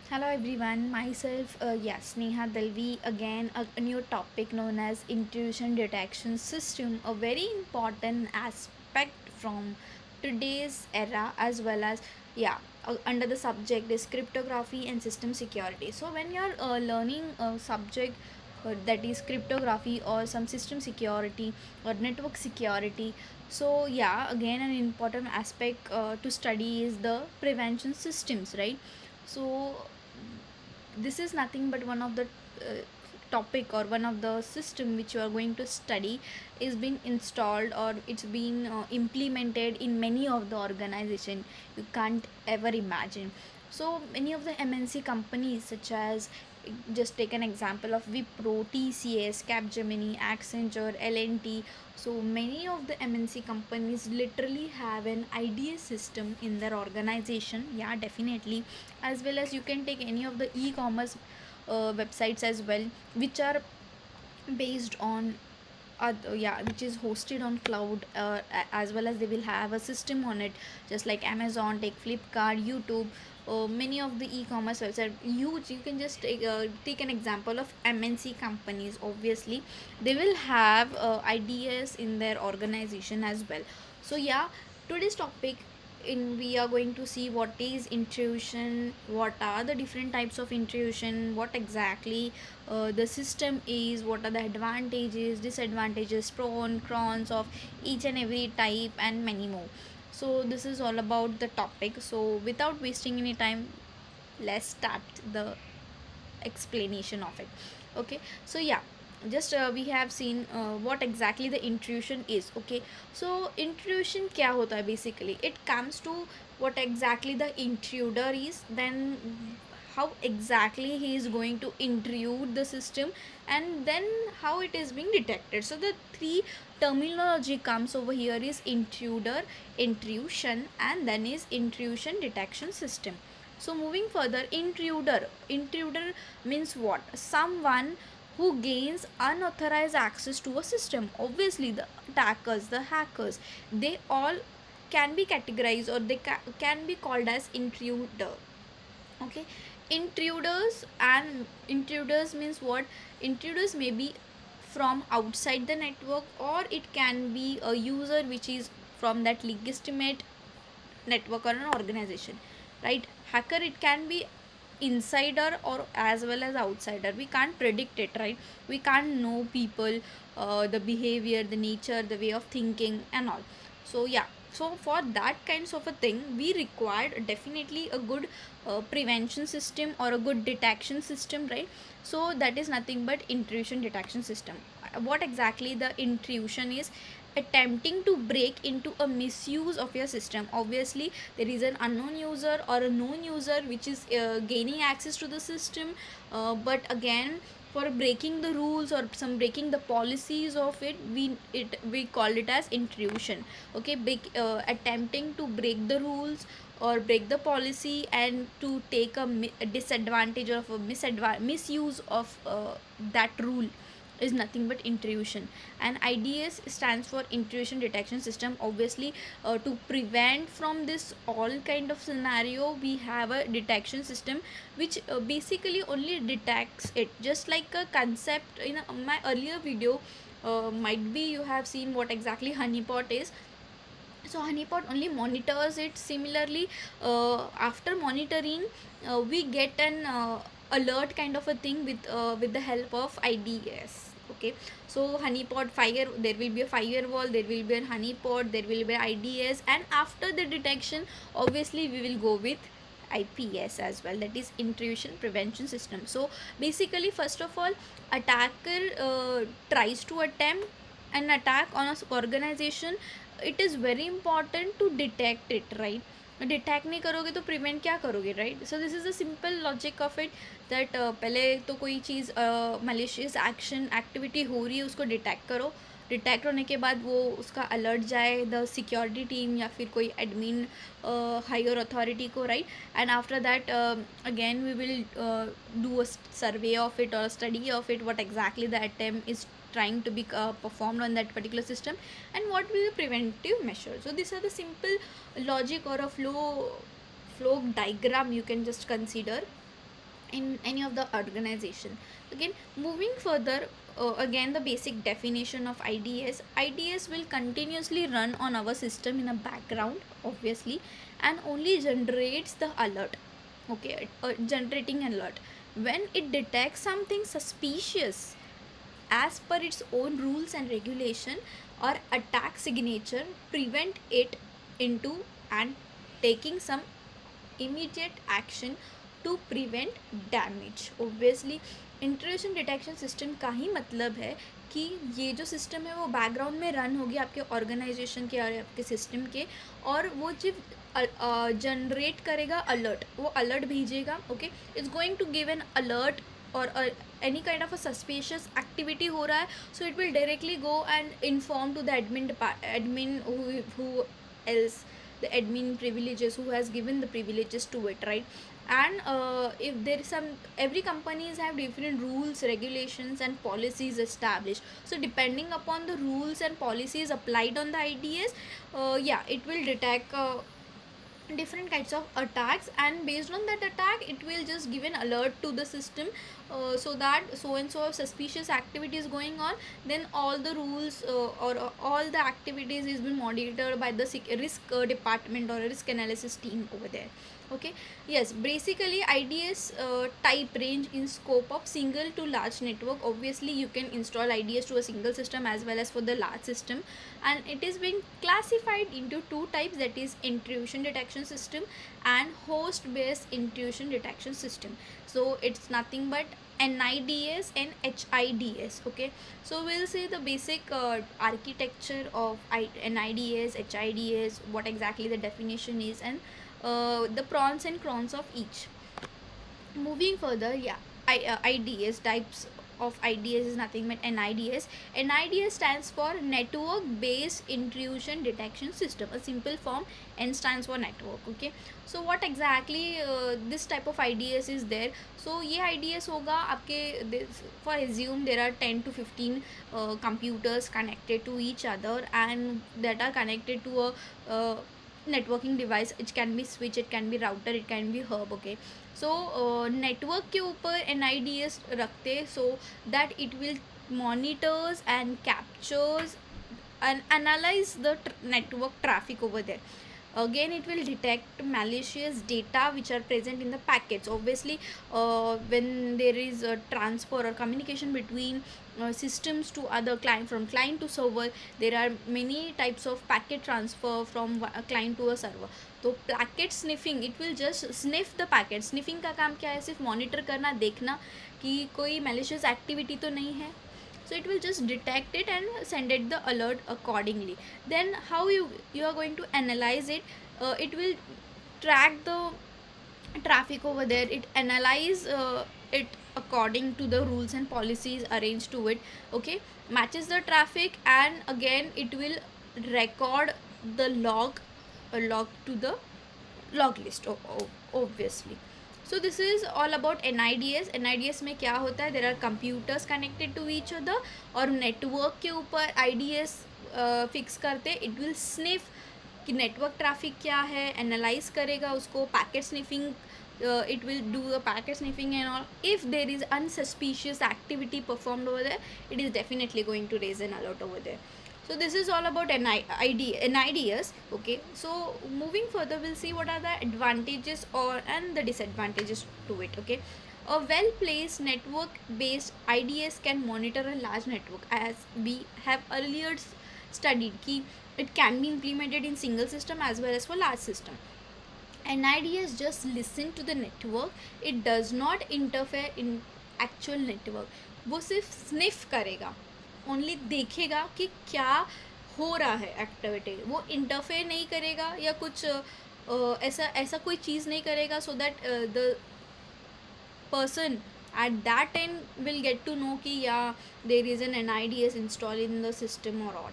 Hello everyone, myself, Sneha Dalvi, again a new topic known as intrusion detection system, a very important aspect from today's era as well as under the subject is cryptography and system security. So when you're learning a subject that is cryptography or some system security or network security, so again an important aspect to study is the prevention systems, right? So this is nothing but one of the topic or one of the system which you are going to study is being installed or it's been implemented in many of the organization you can't ever imagine. So many of the MNC companies such as, just take an example of Wipro, TCS, Capgemini, Accenture, L&T. So many of the MNC companies literally have an IDS system in their organization. Yeah, definitely. As well as you can take any of the e-commerce websites as well, which are based on which is hosted on cloud, as well as they will have a system on it, just like Amazon, take Flipkart, YouTube. Many of the e-commerce websites huge. You can just take an example of MNC companies. Obviously they will have IDS in their organization as well. So today's topic, in we are going to see what is intrusion, what are the different types of intrusion, what exactly the system is, what are the advantages, disadvantages, pros and cons of each and every type, and many more. So this is all about the topic. So without wasting any time, let's start the explanation of it. Okay, so just we have seen what exactly the intrusion is. Okay, so intrusion kya hota hai? Basically it comes to what exactly the intruder is, then how exactly he is going to intrude the system, and then how it is being detected. So the three terminology comes over here is intruder, intrusion, and then is intrusion detection system. So moving further, intruder means what? Someone who gains unauthorized access to a system. Obviously the attackers, the hackers, they all can be categorized, or they can be called as intruder. Okay, intruders means what? Intruders may be from outside the network, or it can be a user which is from that legitimate network or an organization, right? Hacker, it can be insider or as well as outsider. We can't predict it, right? We can't know people, the behavior, the nature, the way of thinking and all. So so for that kinds of a thing, we required definitely a good prevention system or a good detection system, right? So that is nothing but intrusion detection system. What exactly the intrusion is? Attempting to break into a misuse of your system. Obviously there is an unknown user or a known user which is gaining access to the system, but again, for breaking the rules or some breaking the policies of it, we call it as intrusion. Okay, attempting to break the rules or break the policy and to take a disadvantage of a misuse of that rule is nothing but intrusion. And IDS stands for intrusion detection system. Obviously to prevent from this all kind of scenario, we have a detection system which basically only detects it, just like a concept in my earlier video. Might be you have seen what exactly honeypot is. So honeypot only monitors it. Similarly, after monitoring, we get an alert kind of a thing with the help of IDS. Okay, so honeypot fire, there will be a firewall, there will be a honeypot, there will be IDS, and after the detection, obviously we will go with IPS as well, that is intrusion prevention system. So basically, first of all, attacker tries to attempt an attack on a organization. It is very important to detect it, right? Detect नहीं करोगे तो prevent क्या करोगे, right? So this is the simple logic of it, that पहले तो कोई चीज़ malicious action activity हो रही है, उसको डिटेक्ट करो. डिटेक्ट होने के बाद वो उसका अलर्ट जाए द सिक्योरिटी टीम या फिर कोई एडमिन हायर अथॉरिटी को, right? And after that again we will do a survey of it or study of it, what exactly the attempt is trying to be performed on that particular system, and what will be preventive measures. So these are the simple logic or a flow diagram you can just consider. in any of the organization. Again, moving further, again the basic definition of IDS will continuously run on our system in a background, obviously, and only generates the alert. Okay, generating alert when it detects something suspicious as per its own rules and regulation, or attack signature, prevent it into and taking some immediate action to prevent damage. obviously intrusion detection system का ही मतलब है कि ये जो system है वो background में run होगी आपके ऑर्गेनाइजेशन के और आपके सिस्टम के, और वो जो जनरेट करेगा अलर्ट, वो अलर्ट भेजेगा. Okay, it's going to give an alert or any kind of a suspicious activity हो रहा है, so it will directly go and inform to the admin who else, the admin privileges, who has given the privileges to it, right? And if there is some, every companies have different rules, regulations and policies established, so depending upon the rules and policies applied on the IDS, yeah, it will detect different kinds of attacks, and based on that attack it will just give an alert to the system, so that so and so suspicious activity is going on, then all the rules or all the activities is being monitored by the risk department or risk analysis team over there. Okay, yes, basically IDS type range in scope of single to large network. Obviously you can install IDS to a single system as well as for the large system, and it is being classified into two types, that is intrusion detection system and host based intrusion detection system. So it's nothing but NIDS and HIDS. Okay, so we'll see the basic architecture of NIDS, HIDS, what exactly the definition is, and the pros and cons of each. Moving further, yeah, IDS types of IDS is nothing but NIDS. NIDS stands for Network Based Intrusion Detection System. A simple form, N stands for network. Okay, so what exactly this type of IDS is there? So ये IDS होगा आपके, for assume there are 10 to 15 computers connected to each other and that are connected to a networking device. It can be switch, it can be router, it can be hub. Okay, so network के ऊपर NIDS रखते, so that it will monitors and captures and analyze the network traffic over there. Again, it will detect malicious data which are present in the packets. Obviously when there is a transfer or communication between systems to other client, from client to server, there are many types of packet transfer from a client to a server. तो packet sniffing, it will just sniff the packet. Sniffing का काम क्या है? सिर्फ monitor करना, देखना कि कोई मैलिशियस एक्टिविटी तो नहीं है. So it will just detect it and send it the alert accordingly. Then how you are going to analyze it? It will track the traffic over there. It analyze it according to the rules and policies arranged to it. Okay, matches the traffic, and again it will record the log to the log list, obviously. So this is all about NIDS. NIDS में क्या होता है? There are computers connected to each other, और network के ऊपर IDS fix करते. It will sniff कि network traffic क्या है, एनालाइज करेगा उसको, packet sniffing, it will do the packet sniffing and all. If there is unsuspicious activity performed over there, it is definitely going to raise an alert over there. So this is all about NIDS. Okay, so moving further, we'll see what are the advantages and the disadvantages to it. Okay, a well placed network based IDS can monitor a large network, as we have earlier studied ki it can be implemented in single system as well as for large system. NIDS just listen to the network, it does not interfere in actual network. वो सिर्फ sniff करेगा, only देखेगा कि क्या हो रहा है activity, वो इंटरफेयर नहीं करेगा या कुछ ऐसा कोई चीज़ नहीं करेगा, so that the person at that end will get to know कि yeah, there is an NIDS installed in the system or not.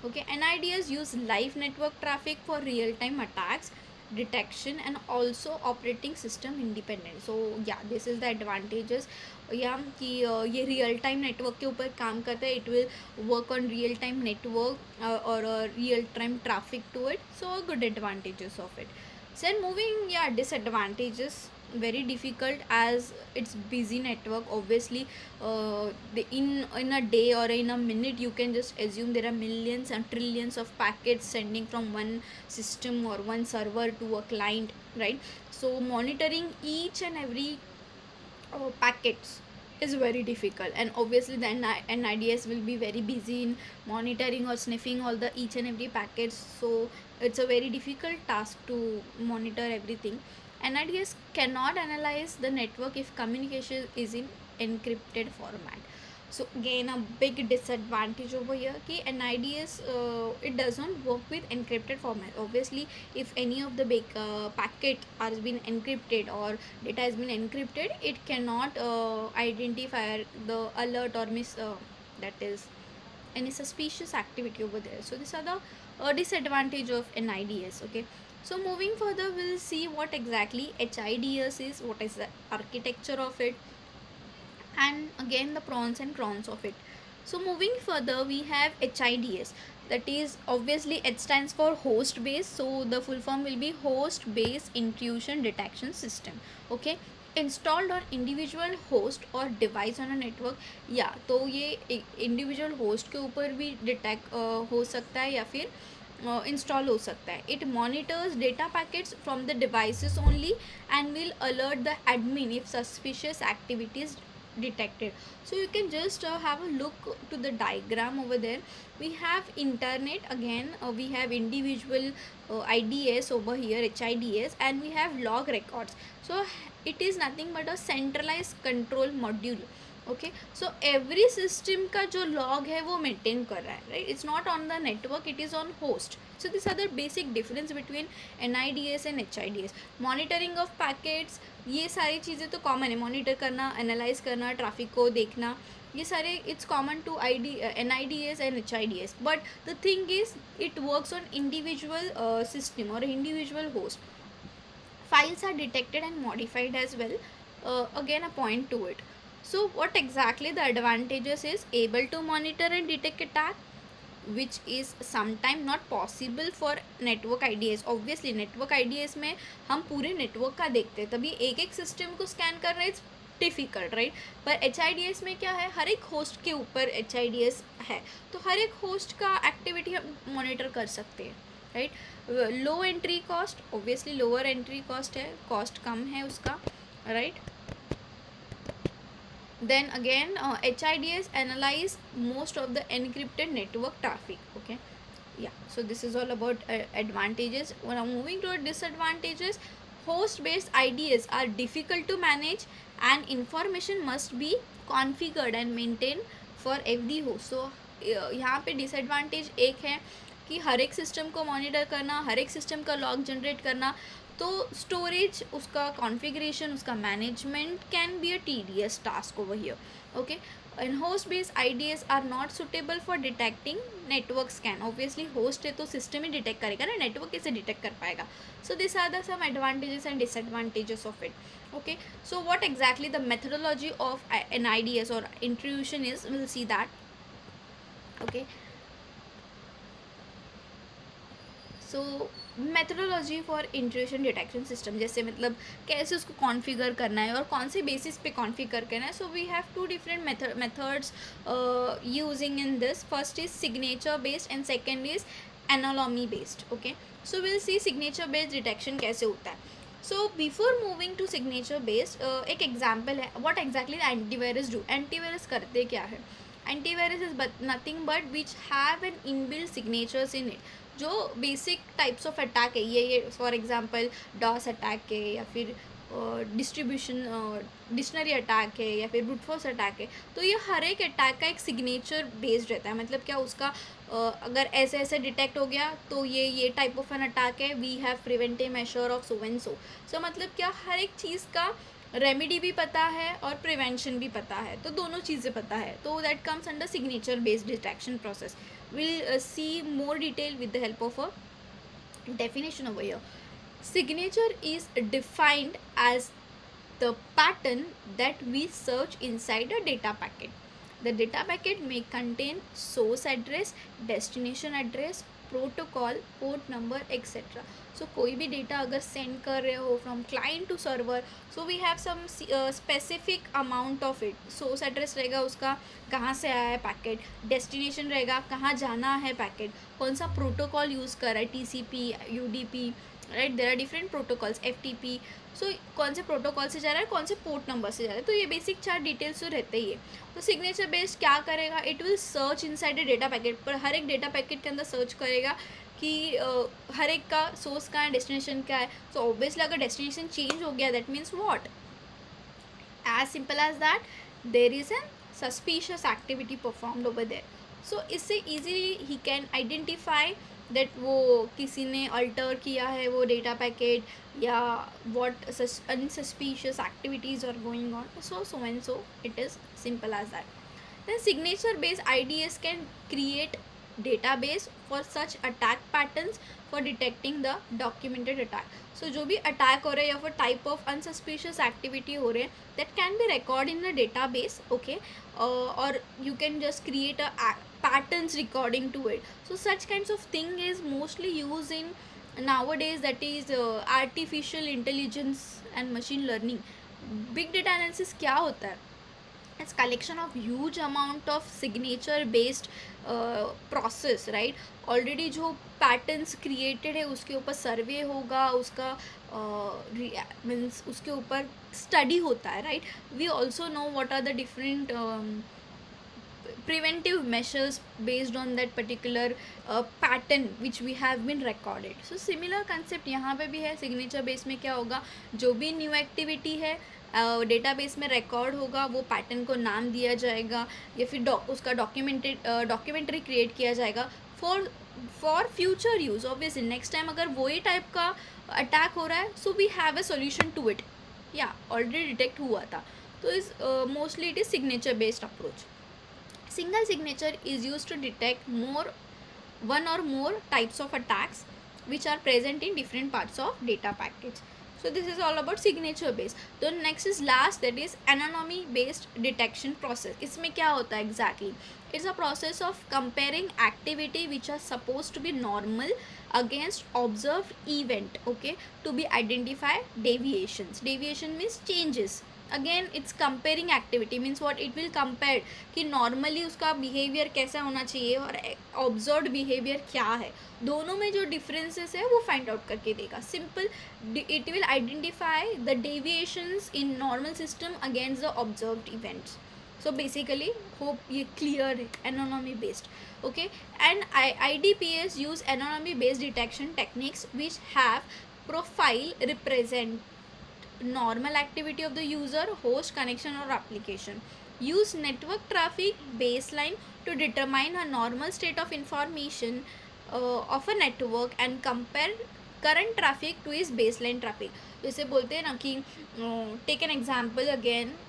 Okay, NIDS use live network traffic for real time attacks detection and also operating system independent. So yeah, this is the advantages. या कि ये real time network के ऊपर काम करता है. It will work on real time network और real time traffic to it. So good advantages of it. Then moving, yeah, disadvantages, very difficult as it's busy network. Obviously, in a day or in a minute, you can just assume there are millions and trillions of packets sending from one system or one server to a client, right? So monitoring each and every packets is very difficult, and obviously the NIDS will be very busy in monitoring or sniffing all the each and every packets. So it's a very difficult task to monitor everything. NIDS cannot analyze the network if communication is in encrypted format. So again, a big disadvantage over here कि NIDS it doesn't work with encrypted format. Obviously, if any of the big packet has been encrypted or data has been encrypted, it cannot identify the alert or miss that is any suspicious activity over there. So these are the disadvantage of NIDS. Okay, so moving further, we'll see what exactly HIDS is, what is the architecture of it, and again the pros and cons of it. So moving further, we have HIDS, that is obviously H stands for host base, so the full form will be host base intrusion detection system. Okay, installed on individual host or device on a network. या तो ये individual host के ऊपर भी detect हो सकता है या फिर इंस्टॉल हो सकता है. It monitors data packets from the devices only and will alert the admin if suspicious activity is detected. So you can just have a look to the diagram over there. We have internet, again we have individual IDS over here, HIDS, and we have log records. So it is nothing but a centralized control module. Okay, so every system का जो log है वो maintain कर रहा है, right? It's not on the network, it is on host. So this are the basic difference between NIDS and HIDS. Monitoring of packets, ये सारी चीज़ें तो कॉमन है, मॉनिटर करना, एनालाइज करना, ट्रैफिक को देखना, ये सारे it's common to NIDS and HIDS. But the thing is it works on individual system और individual host. Files are detected and modified as well. Again, a point to it. So what exactly the advantages is able to monitor and detect attack, which is sometime not possible for network IDS. Obviously network IDS में हम पूरे network का देखते हैं, तभी एक एक system को scan करना इट्स डिफ़िकल्ट, राइट? पर HIDS में क्या है, हर एक होस्ट के ऊपर HIDS है, तो हर एक होस्ट का एक्टिविटी हम मॉनिटर कर सकते हैं, right? Low entry cost, obviously lower entry cost है, कॉस्ट कम है उसका, right? Then again, HIDS analyze most of the encrypted network traffic. Okay, yeah, so this is all about advantages. Now moving to disadvantages, host based IDS are difficult to manage and information must be configured and maintained for every host. So यहाँ पे disadvantage एक है कि हर एक system को monitor करना, हर एक system का लॉग जनरेट करना, तो स्टोरेज, उसका कॉन्फ़िगरेशन, उसका management can be a tedious task over here. Okay, and host based IDS are not suitable for detecting network scan. Obviously host है तो सिस्टम ही डिटेक्ट करेगा ना, नेटवर्क कैसे डिटेक्ट कर पाएगा? So this are the some advantages and disadvantages of it. Okay, so what exactly the methodology of an IDS और intrusion is, will see that. Okay, so methodology for intrusion detection system, जैसे मतलब कैसे उसको configure करना है और कौन से बेसिस पे कॉन्फ़िगर करना है. So we have two different methods using in this. First is signature based and second is anomaly based. Okay, so will see signature based detection कैसे होता है. So before moving to signature based, एक example है what exactly the antivirus do. Antivirus करते क्या है? Antivirus is nothing but which have an inbuilt signatures in it. जो basic types of attack है, ये फॉर एग्जांपल डॉस अटैक है, या फिर डिस्ट्रीब्यूशन डिक्शनरी अटैक है, या फिर ब्रूट फोर्स अटैक है, तो ये हर एक अटैक का एक सिग्नेचर बेस्ड रहता है. मतलब क्या, उसका अगर ऐसे ऐसे डिटेक्ट हो गया तो ये टाइप ऑफ एन अटैक है, we have preventive measure of so and so. So मतलब क्या, हर एक चीज़ का रेमेडी भी पता है और प्रिवेंशन भी पता है, तो दोनों चीज़ें पता है, तो that comes under signature based detection process. We'll see more detail with the help of a definition over here. Signature is defined as the pattern that we search inside a data packet. The data packet may contain source address, destination address, protocol, port number etcetera. So कोई भी data अगर send कर रहे हो from client to server, so we have some specific amount of it. Source address रहेगा उसका, कहाँ से आया है पैकेट. डेस्टिनेशन रहेगा, कहाँ जाना है पैकेट. कौन सा प्रोटोकॉल यूज़ कर रहा है, TCP, UDP, right. There are different protocols, FTP. So कौन से प्रोटोकॉल से जा रहा है, कौन से पोर्ट नंबर से जा रहा है. तो ये बेसिक 4 डिटेल्स तो रहते ही है. तो सिग्नेचर बेस्ड क्या करेगा, it will search inside a data packet. पर हर एक डेटा पैकेट के अंदर सर्च करेगा कि हर एक का सोर्स कहाँ है, डेस्टिनेशन क्या है. सो ऑब्वियसली अगर डेस्टिनेशन चेंज हो गया, that means what, as simple as that, there is a suspicious activity performed over there. So इससे easily he can identify that वो किसी ने alter किया है वो data packet, या what unsuspicious activities are going on. So and so it is simple as that. Then signature based IDS can create database for such attack patterns for detecting the documented attack. So जो भी attack हो रहा है या फिर type of अनसस्पिशियस activity हो रहे हैं, that can be record in a database. Okay, और you can just create a patterns recording to it. So such kinds of thing is mostly used in nowadays, that is artificial intelligence and machine learning. Big data analysis क्या होता है, it's collection of huge amount of signature based process, right. Already जो patterns created है उसके ऊपर सर्वे होगा, उसका means उसके ऊपर स्टडी होता है, right. We also know what are the different preventive measures based on that particular pattern which we have been recorded. So similar concept यहाँ पे भी है. सिग्नेचर बेस में क्या होगा, जो भी न्यू एक्टिविटी है डेटाबेस में रिकॉर्ड होगा, वो पैटर्न को नाम दिया जाएगा या फिर उसका डॉक्यूमेंट्री क्रिएट किया जाएगा for future use. Obviously next time अगर वही टाइप का अटैक हो रहा है, so we have a solution to it. या ऑलरेडी डिटेक्ट हुआ था. तो इस mostly it is signature based approach. Single signature is used to detect one or more types of attacks which are present in different parts of data package. So this is all about signature based. So next is last, that is anonymity based detection process. इसमें क्या होता है exactly? It's a process of comparing activity which are supposed to be normal against observed event, okay, to be identify deviations. Deviation means changes. Again it's comparing activity, means what, it will compare कि normally उसका behaviour कैसा होना चाहिए और observed behaviour क्या है. दोनों में जो डिफरेंसेस है वो फाइंड आउट करके देगा. Simple, it will identify the deviations in normal system against the observed events. So basically hope ये क्लियर है. Anomaly based, okay. And IDPS use anomaly based detection techniques which have profile represent normal activity of the user, host, connection or application. Use network traffic baseline to determine a normal state of information of a network and compare current traffic to its baseline traffic. जैसे बोलते हैं ना कि take an example again.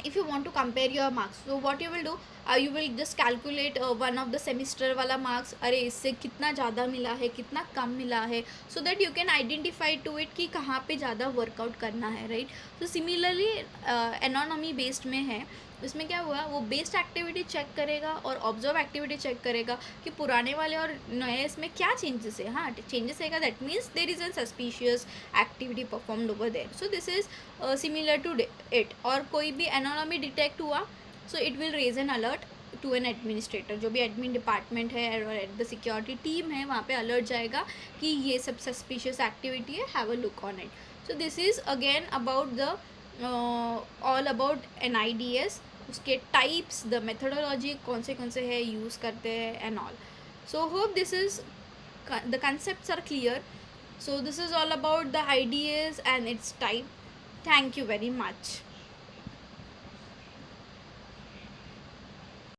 If you want to compare your marks, so what you will do, you will just calculate one of the semester वाला marks, अरे इससे कितना ज़्यादा मिला है, कितना कम मिला है, so that you can identify to it कि कहाँ पे ज़्यादा वर्कआउट करना है, राइट. तो सिमिलरली एनोनॉमी बेस्ड में है. इसमें क्या हुआ, वो बेस्ड एक्टिविटी चेक करेगा और ऑब्जर्व एक्टिविटी चेक करेगा कि पुराने वाले और नए इसमें क्या चेंजेस है. हाँ, चेंजेस आएगा, that means there is a suspicious activity performed over there. So this is similar to it. और कोई भी एनोनॉमी डिटेक्ट हुआ, so it will raise an alert to an administrator. जो भी एडमिन डिपार्टमेंट है और द सिक्योरिटी टीम है, वहाँ पे अलर्ट जाएगा कि ये सब सस्पिशियस एक्टिविटी है, have a look on it. So this is again about the all about NIDS, उसके टाइप्स, द मेथडोलॉजी कौन से है यूज़ करते हैं and all. So hope this is the concepts are clear. So this is all about the IDS and its type. Thank you very much.